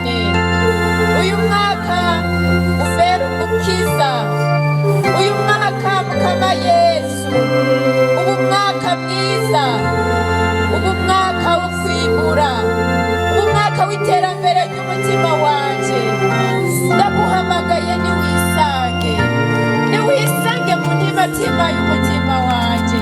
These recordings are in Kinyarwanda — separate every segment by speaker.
Speaker 1: cyane. Uyu mwaka ubera umukiza, uyu mwaka mukama Yesu, ubu mwaka mwiza, ubu mwaka wo kwimura, ubu mwaka w'iterambere ry'umutima wanje. Ndaguhamagaye niwisange, niwisange mu ntimatima y'umutima wanje.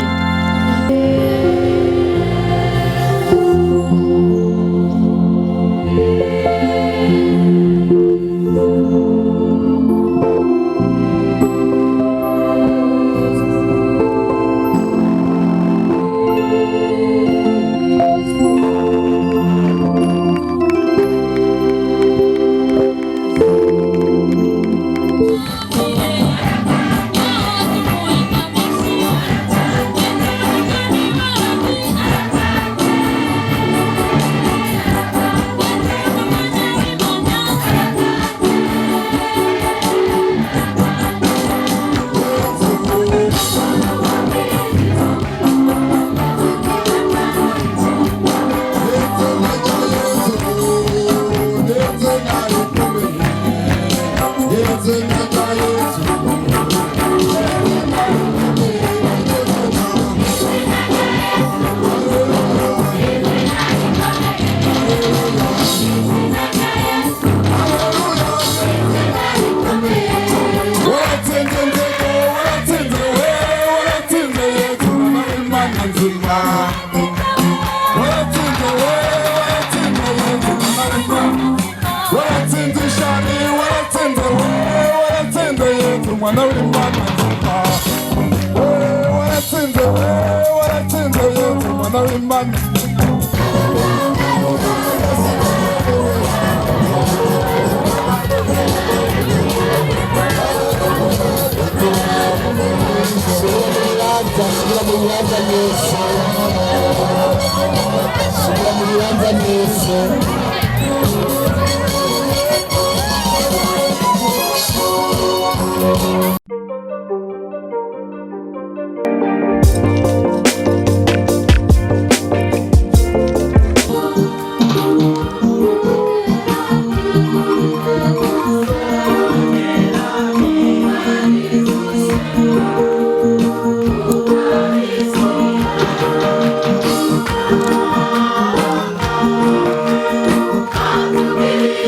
Speaker 2: Hallelujah.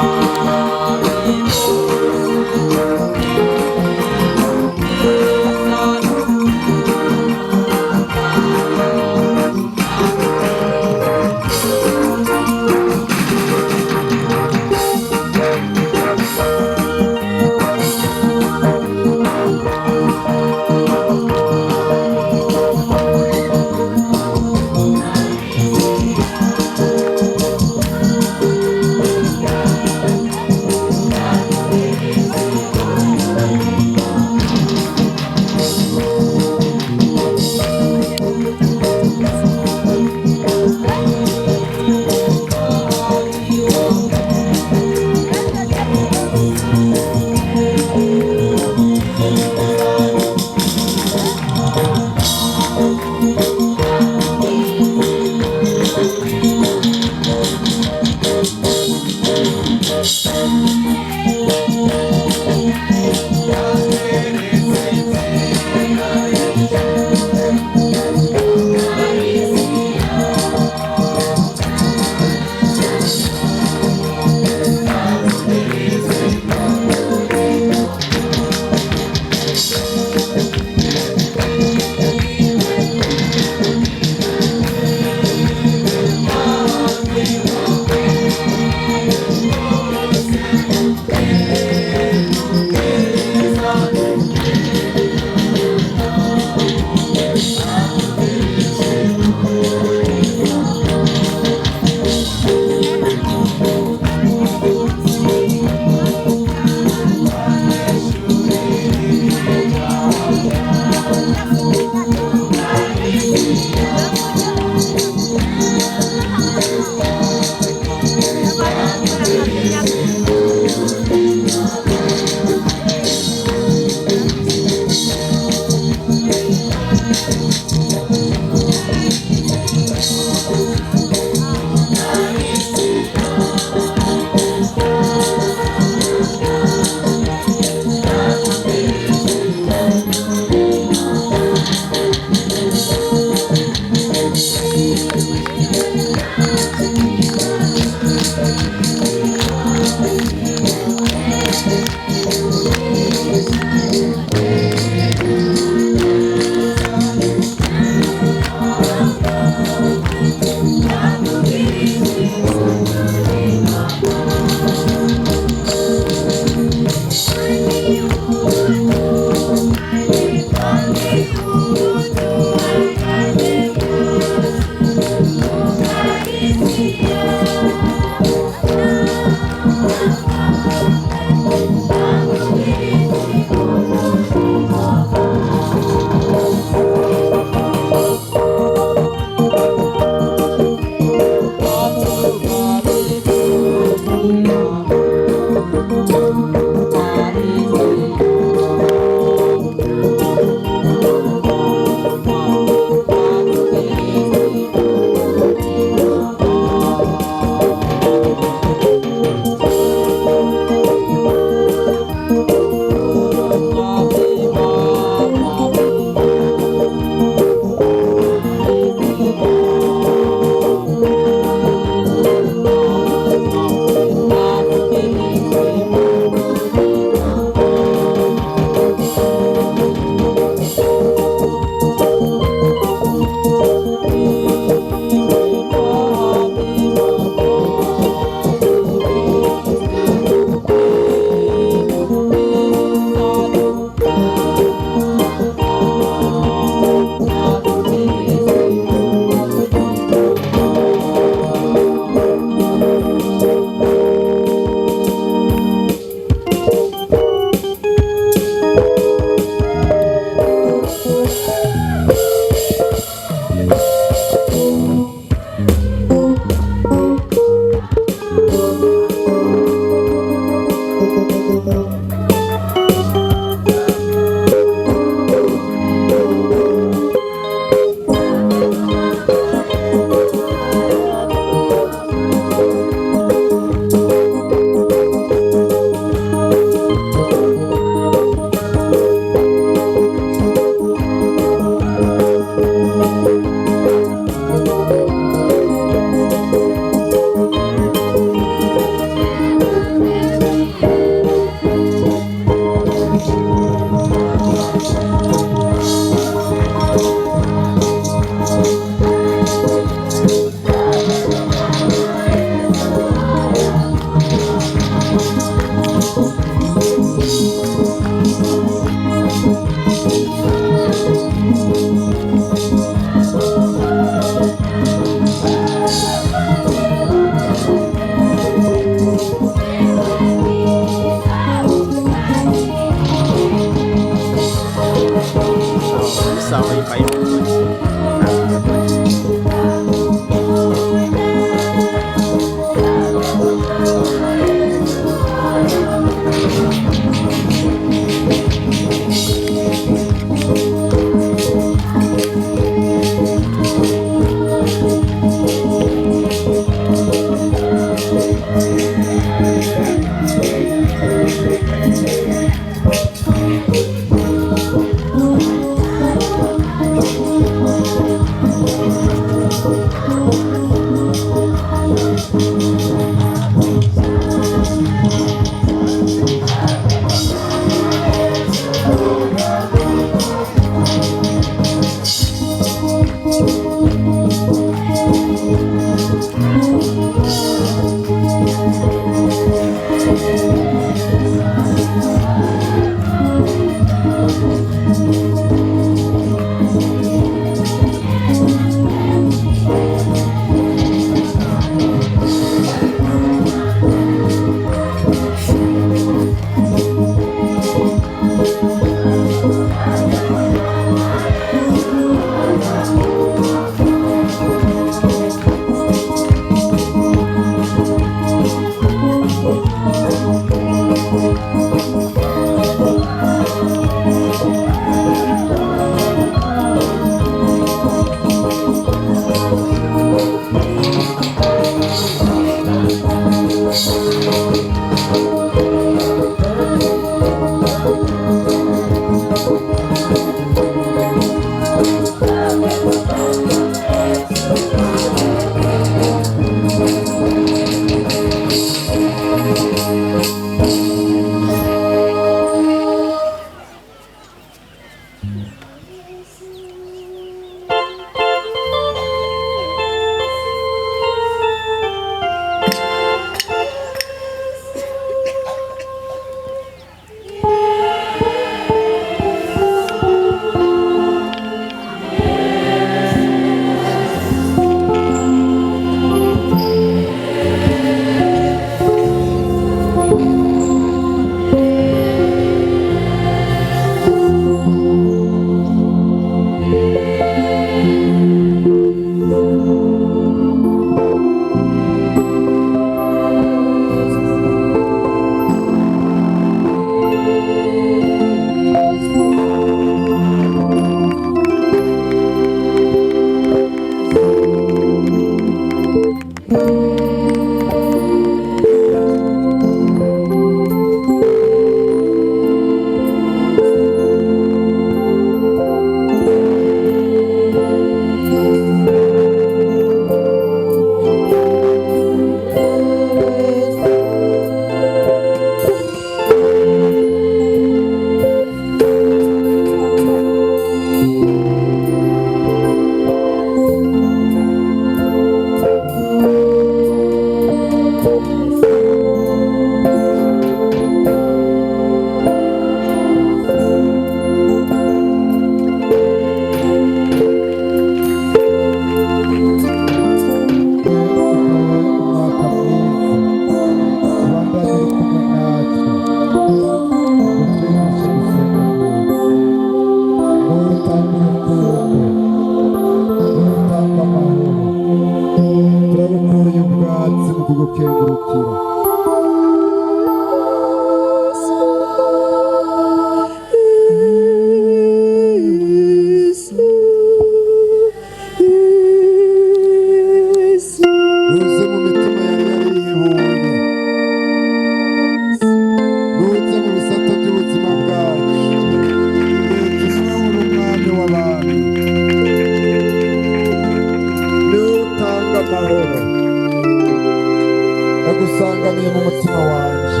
Speaker 2: Ndagusanganiye mu mutima wanje,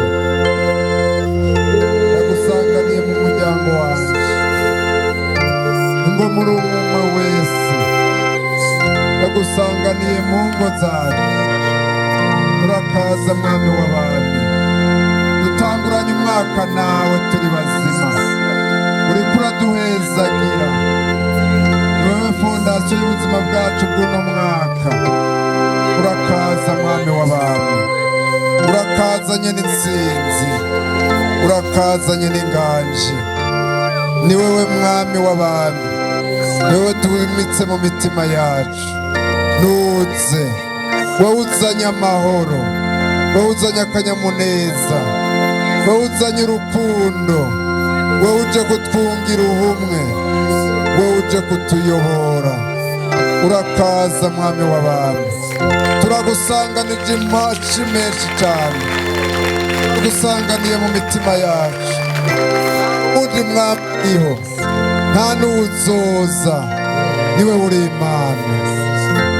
Speaker 2: ndagusanganiye mu muryango wanje, ngo muri umwe wese ndagusanganiye mu ngo zanyu. Urakaza mwami w'abami, dutanguranye umwaka nawe turi bazima, uriko uraduhezagira. Ni wowe fondasiyo y'ubuzima bwacu bw'uno mwaka. Urakaza mwami w'abami, urakazanye n'intsinzi, urakazanye n'inganji. Ni wowe mwami w'abami, ni wowe tuwimitse mu mitima yacu. Nuze wowe uzanye amahoro, wowe uzanye akanyamuneza, wowe uzanye urukundo, wowe uje kutwungira ubumwe, wowe uje kutuyobora. Urakaza mwami w'abami, turagusanganije amaci menshi cyane, tugusanganiye mu mitima yacu. Uri mwami uriho, nta n'uwuzoza, niwe uri Imana.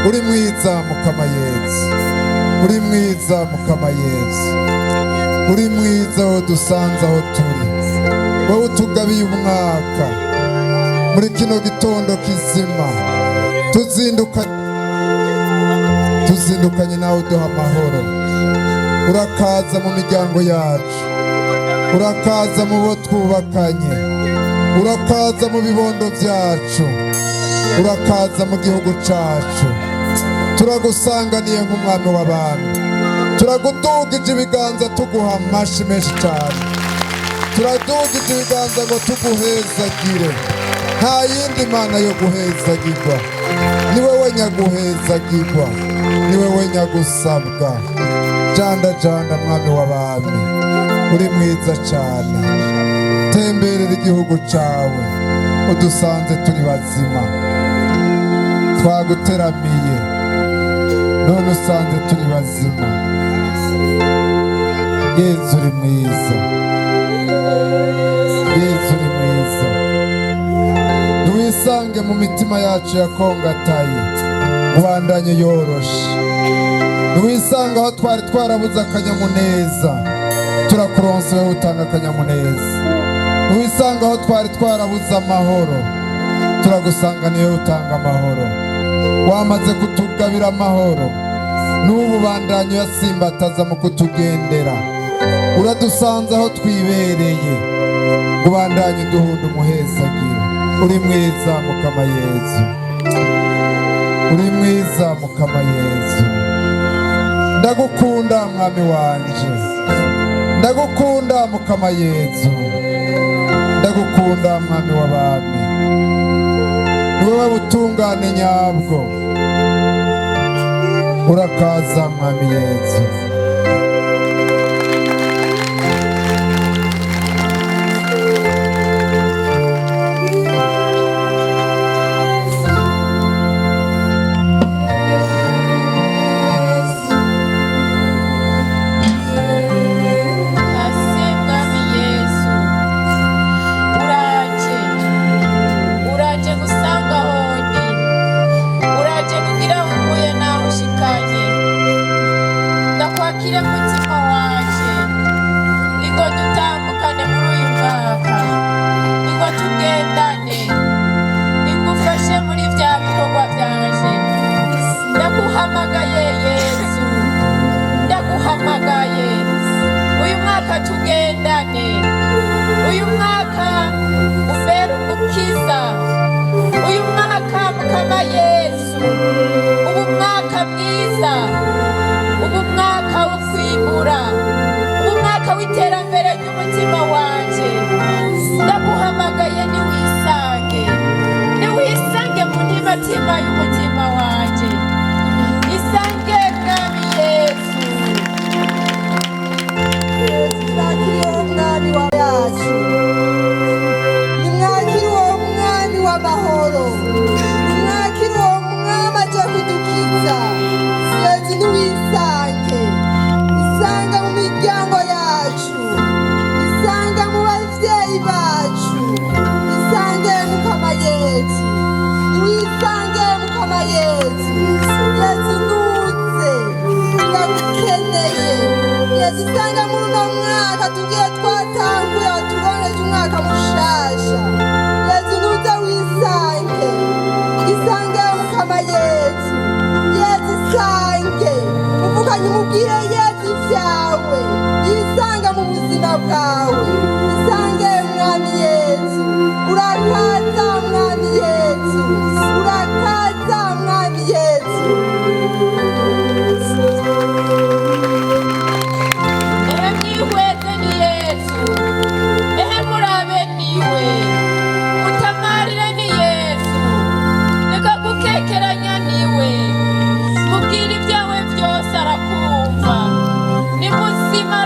Speaker 2: Uri mwiza Mukama Yesu, uri mwiza Mukama Yesu, uri mwiza wowe dusanze aho turi, wowe utugabiye umwaka muri kino gitondo kizima. Tuzindukanye nawe uduha amahoro, urakaza mu miryango yacu, urakaza mu bo twubakanye, urakaza mu bibondo byacu, urakaza mu gihugu cyacu. Turagusanganiye nk'umwami w'abantu, turagudugije ibiganza tuguha amashi menshi cyane, turadugije ibiganza ngo tuguhezagire. Nta yindi mana yo guhezagirwa, ni wowe nyaguhezagirwa, ni wowe nyagusabwa. Janda janda mwami w'abami, uri mwiza cyane. Temberera igihugu cyawe, udusanze turi bazima, twaguteramiye none usanze turi bazima. Yesu uri mwiza, Yesu uri mwiza. Ntiwisange mu mitima yacu yakongataye, ubandanye yoroshe. Ntiwisange aho twari twarabuze akanyamuneza, turakuronse wowe utanga akanyamuneza. Ntiwisange aho twari twarabuze amahoro, turagusanganiye wowe utanga amahoro. Wamaze kutugabira amahoro, n'ubu bandanye uyasimbataza mu kutugendera. Uradusanze aho twibereye, ubandanye uduhunda umuhezagiro. Uri mwiza Mukama Yesu, uri mwiza Mukama Yesu. Ndagukunda mwami wanje, ndagukunda Mukama Yesu, ndagukunda mwami w'abami. Ni wowe butungane nyabwo, urakaza mwami Yesu.
Speaker 1: Ni muzima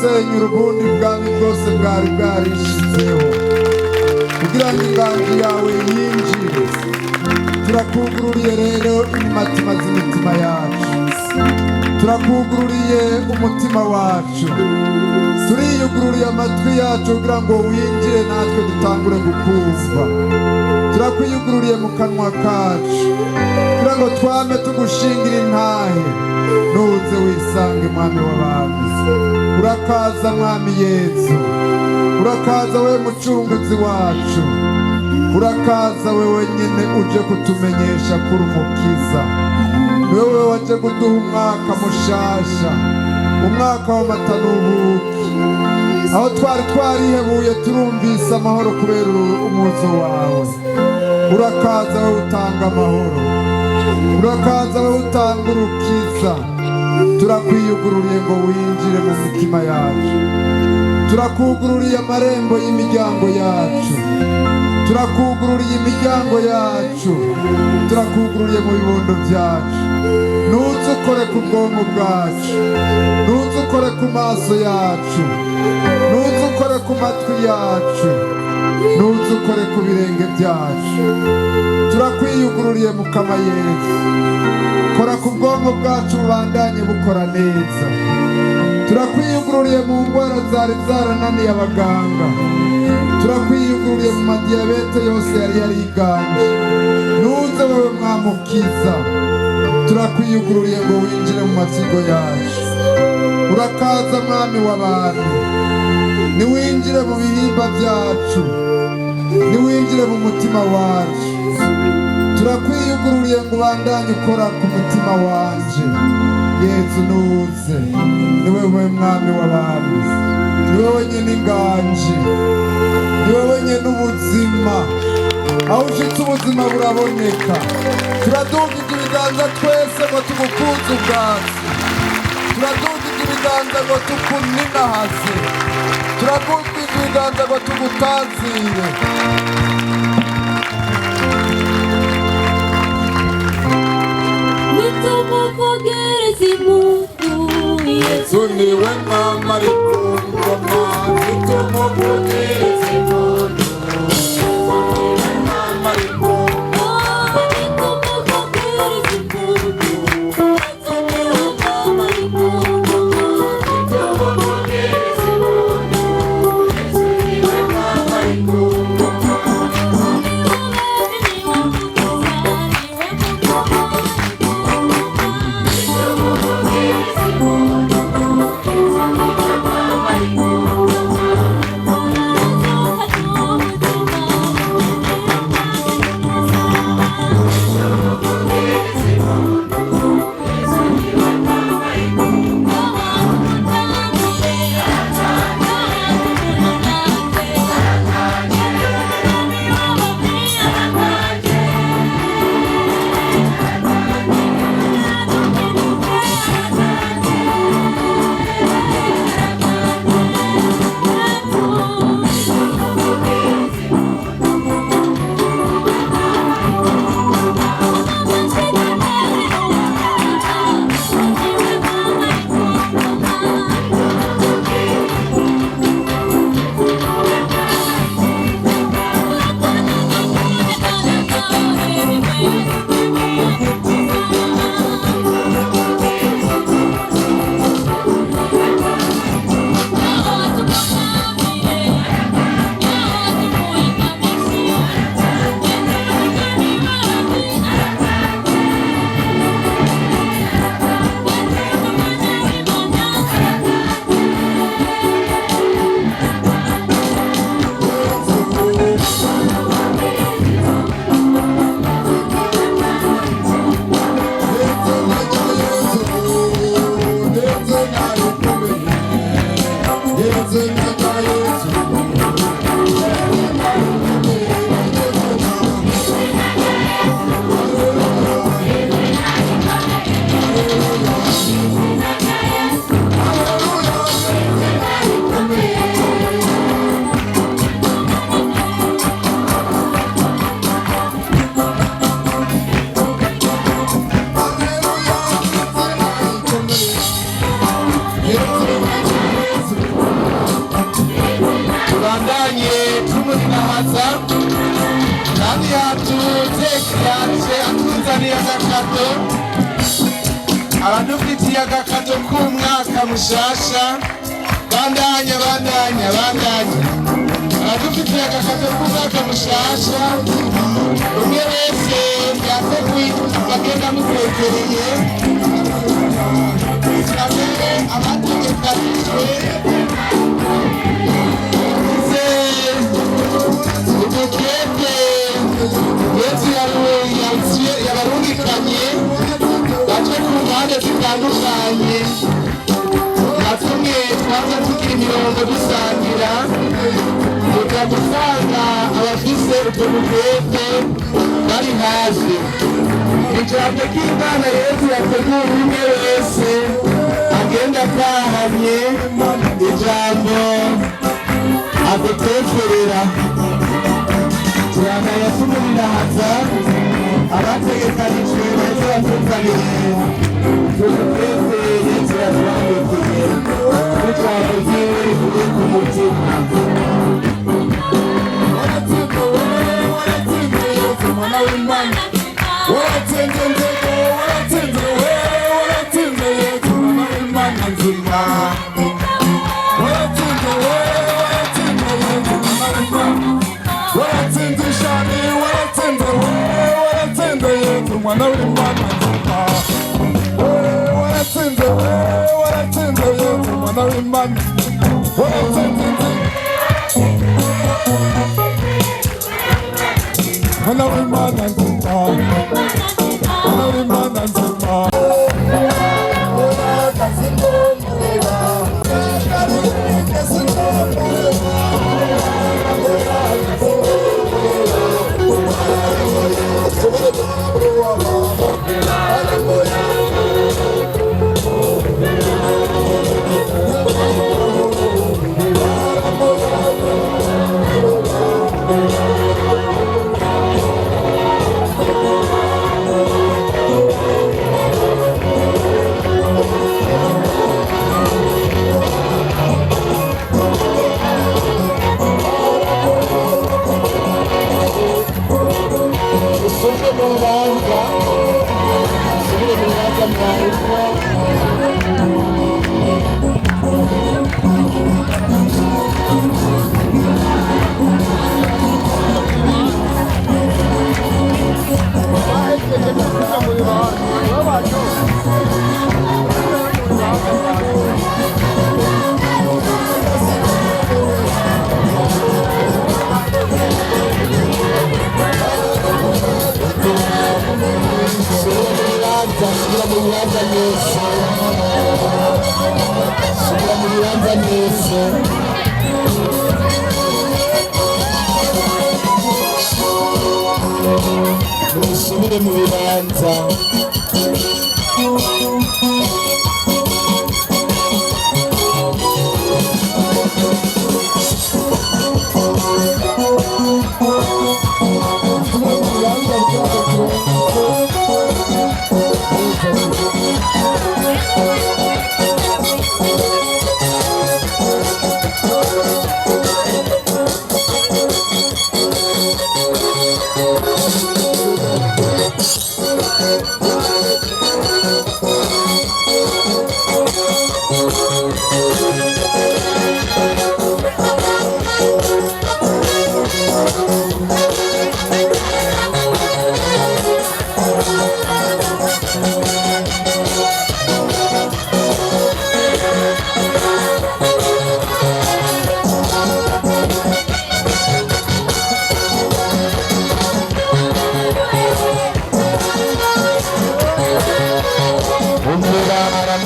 Speaker 2: gusenyura ubundi bwami bwose bwari bwarishizeho kugira ngo inganji yawe yinjire. Turakugururiye rero imitima z'imitima yacu, turakugururiye umutima wacu, turiyugururiye amatwi yacu kugira ngo winjire natwe dutangure gukumva. Turakwiyugururiye mu kanwa kacu kugira ngo twame tugushingira intahe. Nuze wisange mwami w'abami. Urakaza mwami Yesu, urakaza we mucunguzi wacu, urakaza wewe nyine uje kutumenyesha kuri umukiza. Wewe waje kuduha umwaka mushasha, umwaka w'amata n'ubuki, aho twari twarihebuye turumvise amahoro kubera umuzo wawe. Urakaza wewe utanga amahoro, urakaza wewe utanga urukiza. Turakwiyugururiye ngo winjire mu mitima yacu, turakugururiye amarembo y'imiryango yacu, turakugururiye imiryango yacu, turakugururiye mu bibondo byacu. Nuze ukore ku bwonko bwacu, nuze ukore ku maso yacu, nuze ukore ku matwi yacu, nuze ukore ku birenge byacu. Turakwiyugururiye Mukama Yesu, kora ku bwonko bwacu bubandanye bukora neza. Turakwiyugururiye mu ndwara zari zarananiye abaganga, turakwiyugururiye mu madiyabete yose yari yariganje. Nuze wewe mwamukiza, turakwiyugururiye ngo winjire mu masigo yacu. Urakaza mwami w'abantu, niwinjire mu bihimba byacu, niwinjire mu mutima wacu. Turakwiyugururiye ngo ubandanye ukora ku mutima wanje. Yesu nuze, ni wewe mwami w'abantu, ni wewe nyene inganji, ni wewe nyene ubuzima. Aho ushitse ubuzima buraboneka. Turadugije ibiganza twese ngo tugukuze ubwatsi, turadugije ibiganza ngo tukuninahaze, turadugije ibiganza ngo tugutazire. Yesu niwe mama ari ku ngoma, nitumuvugereze impundu. Niwe mama ari ku ngoma, nitumuvugereze impundu. Yesu niwe mama ari ku ngoma, nitumuvugereze impundu. Yesu niwe mama ari ku ngoma.
Speaker 3: kandi yaje atuzaniye agakado, abadufitiye agakado k'umwaka mushasha. Bandanya abadufitiye agakado k'umwaka mushasha, umwe wese yateguye bagenda mutekereye. Abere abategekanijwe udukete Yesu yabarungikanye bace ku mpande zitandukanye, natumwe twaza tugira imirongo dusangira, tuza gusanga abafise utwo dukete bari hasi. Ijambo ry'Imana Yesu yateguye umwe wese agenda atahanye ijambo adutekerera. Turanaye tumurirahaza abategekanijwe beza batuzaniye tudukete Yesu yatwandikiye n'ijambo ryiwe riri ku mutima.
Speaker 2: Mwana w'Imana waratsinze nzego, waratsinze Yesu mwana w'Imana nzima. Waratsinze Yesu mwana w'Imana, waratsinze ishami, waratsinze Yesu mwana w'Imana nzima. Waratsinze Yesu mwana w'Imana, waratsinze mwana w'Imana nzima, mwana w'Imana nzima.
Speaker 3: Musubire mu bibanza.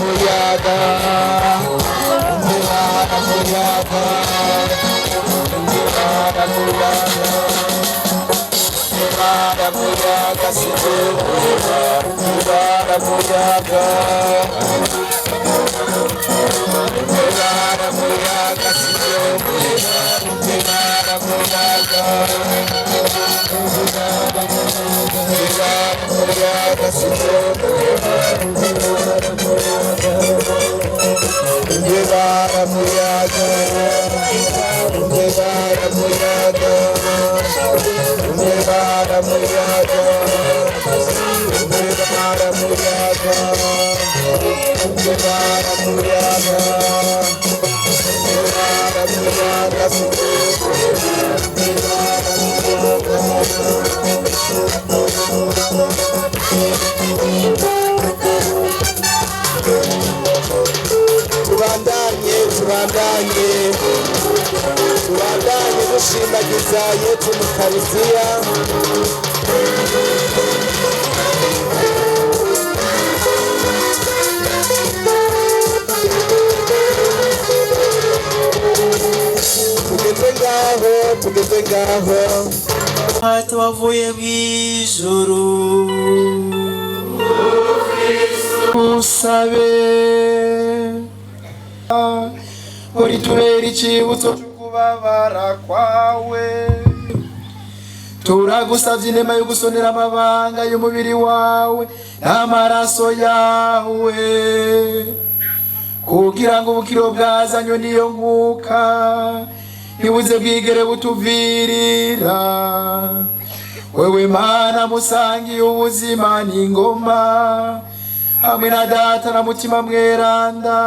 Speaker 3: Muyaga baramuyaga umwe baramuyaga umwe baramuyaga tubandanye dushimagiza Yesu mu Kariziya. Tugeze ngaho
Speaker 4: hata wavuye mw'ijuru usabe uri tubera icibutso c'ukubabara kwawe turagusavye inema yo gusonera amabanga y'umubiri wawe n'amaraso yawe kugira ngo ubukiro bwazanywe n'iyo nkuka ntibuze bwigere butuvirira. Wewe Mana musangiye ubuzima n'ingoma hamwe na Data na Mutima Mweranda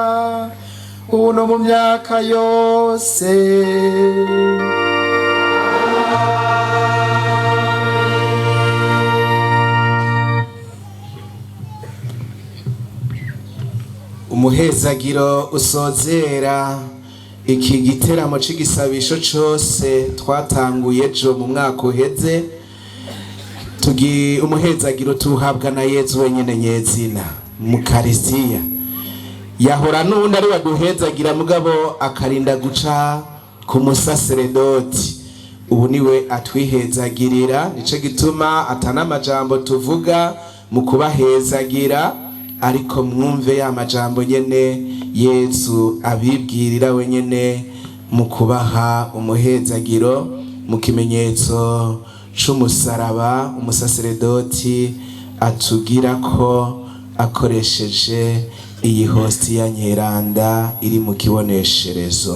Speaker 4: ubu no mu myaka yose.
Speaker 3: umuhezagiro usozera iki giteramo c'igisabisho cose twatanguye ejo mu mwaka uheze. Umuhezagiro tuhabwa na Yezu wenyene nyezina mu Kariziya. Yahora n'undi ari waduhezagira mugabo akarinda guca ku musaseredoti, ubu niwe atwihezagirira. Nico gituma atana amajambo tuvuga mu kubahezagira, ariko mwumve ya majambo nyene Yesu abibwirira wenyene mu kubaha umuhezagiro mu kimenyetso c'umusaraba umusaseredoti atugira ko akoresheje iyi hostiya nyeranda iri mu kibonesherezo.